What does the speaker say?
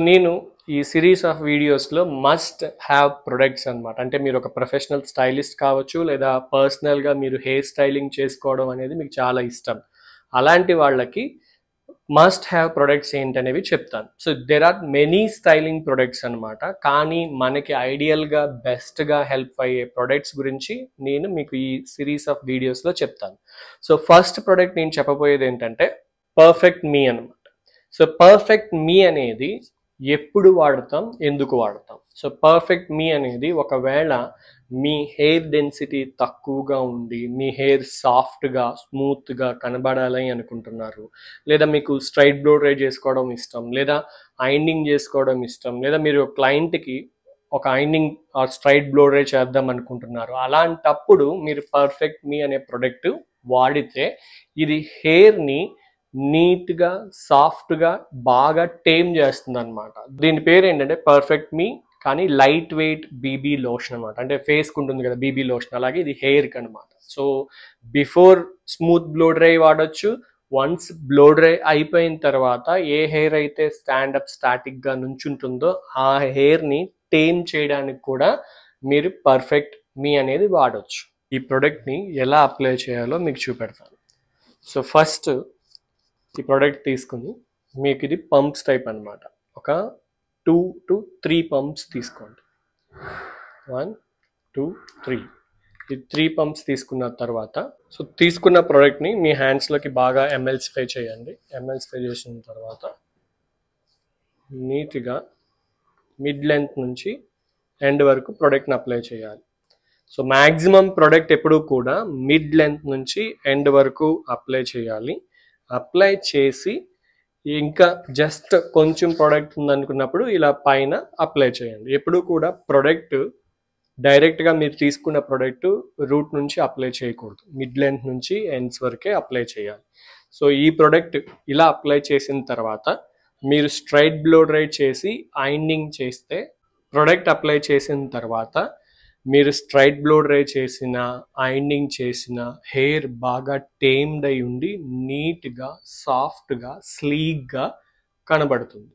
నేను ఈ series of వీడియోస్లో మస్ట్ హ్యావ్ ప్రొడక్ట్స్ అనమాట. అంటే మీరు ఒక ప్రొఫెషనల్ స్టైలిస్ట్ కావచ్చు, లేదా పర్సనల్గా మీరు హెయిర్ స్టైలింగ్ చేసుకోవడం అనేది మీకు చాలా ఇష్టం. అలాంటి వాళ్ళకి మస్ట్ హ్యావ్ ప్రొడక్ట్స్ ఏంటనేవి చెప్తాను. So there are many styling products అనమాట. కానీ మనకి ఐడియల్గా బెస్ట్గా హెల్ప్ అయ్యే ప్రొడక్ట్స్ గురించి నేను మీకు ఈ సిరీస్ ఆఫ్ వీడియోస్లో చెప్తాను. సో ఫస్ట్ ప్రొడక్ట్ నేను చెప్పబోయేది ఏంటంటే పర్ఫెక్ట్ మీ అనమాట. సో పర్ఫెక్ట్ మీ అనేది ఎప్పుడు వాడతాం, ఎందుకు వాడతాం? సో పర్ఫెక్ట్ మీ అనేది ఒకవేళ మీ హెయిర్ డెన్సిటీ తక్కువగా ఉండి మీ హెయిర్ సాఫ్ట్గా స్మూత్గా కనబడాలి అనుకుంటున్నారు, లేదా మీకు స్ట్రైట్ బ్లో డ్రై చేసుకోవడం ఇష్టం, లేదా ఐండింగ్ చేసుకోవడం ఇష్టం, లేదా మీరు క్లయింట్కి ఒక ఐండింగ్ ఆర్ స్ట్రైట్ బ్లో డ్రై చేద్దాం అనుకుంటున్నారు, అలాంటప్పుడు మీరు పర్ఫెక్ట్ మీ అనే ప్రొడక్ట్ వాడితే ఇది హెయిర్ని నీట్గా సాఫ్ట్గా బాగా టేమ్ చేస్తుంది అనమాట. దీని పేరు ఏంటంటే పర్ఫెక్ట్ మీ, కానీ లైట్ వెయిట్ బీబీ లోషన్ అనమాట. అంటే ఫేస్కి ఉంటుంది కదా బీబీ లోషన్, అలాగే ఇది హెయిర్కి అనమాట. So before smooth blow dry వాడచ్చు. వన్స్ బ్లో డ్రై అయిపోయిన తర్వాత ఏ హెయిర్ అయితే స్టాండప్ స్టాటిక్గా నుంచుంటుందో ఆ హెయిర్ని టేమ్ చేయడానికి కూడా మీరు పర్ఫెక్ట్ మీ అనేది వాడచ్చు. ఈ ప్రోడక్ట్ని ఎలా అప్లై చేయాలో మీకు చూపెడతాను. సో ఫస్ట్ ఈ ప్రోడక్ట్ తీసుకుని మీకు ఇది పంప్స్ టైప్ అనమాట. ఒక 2 to 3 పంప్స్ తీసుకోండి. 1 2 3 ఈ 3 పంప్స్ తీసుకున్న తర్వాత సో తీసుకున్న ప్రోడక్ట్ని మీ హ్యాండ్స్లోకి బాగా ఎంఎల్సిఫై చేయండి. ఎంఎల్సిఫై చేసిన తర్వాత నీట్గా మిడ్ లెంత్ నుంచి ఎండ్ వరకు ప్రోడక్ట్ని అప్లై చేయాలి. సో మ్యాక్సిమం ప్రోడక్ట్ ఎప్పుడూ కూడా మిడ్ లెంత్ నుంచి ఎండ్ వరకు అప్లై చేయాలి. అప్లై చేసి ఇంకా జస్ట్ కొంచెం ప్రోడక్ట్ ఉందనుకున్నప్పుడు ఇలా పైన అప్లై చేయండి. ఎప్పుడు కూడా ప్రోడక్ట్ డైరెక్ట్గా మీరు తీసుకున్న ప్రోడక్ట్ రూట్ నుంచి అప్లై చేయకూడదు, మిడ్ లెంత్ నుంచి ఎండ్స్ వరకే అప్లై చేయాలి. సో ఈ ప్రోడక్ట్ ఇలా అప్లై చేసిన తర్వాత మీరు స్ట్రైట్ బ్లో డ్రై చేసి ఐండింగ్ చేస్తే, ప్రోడక్ట్ అప్లై చేసిన తర్వాత మీరు స్ట్రైట్ బ్లో డ్రై చేసిన ఐండింగ్ చేసిన హెయిర్ బాగా టేమ్డ్ అయి ఉండి నీట్గా సాఫ్ట్గా స్లీక్గా కనబడుతుంది.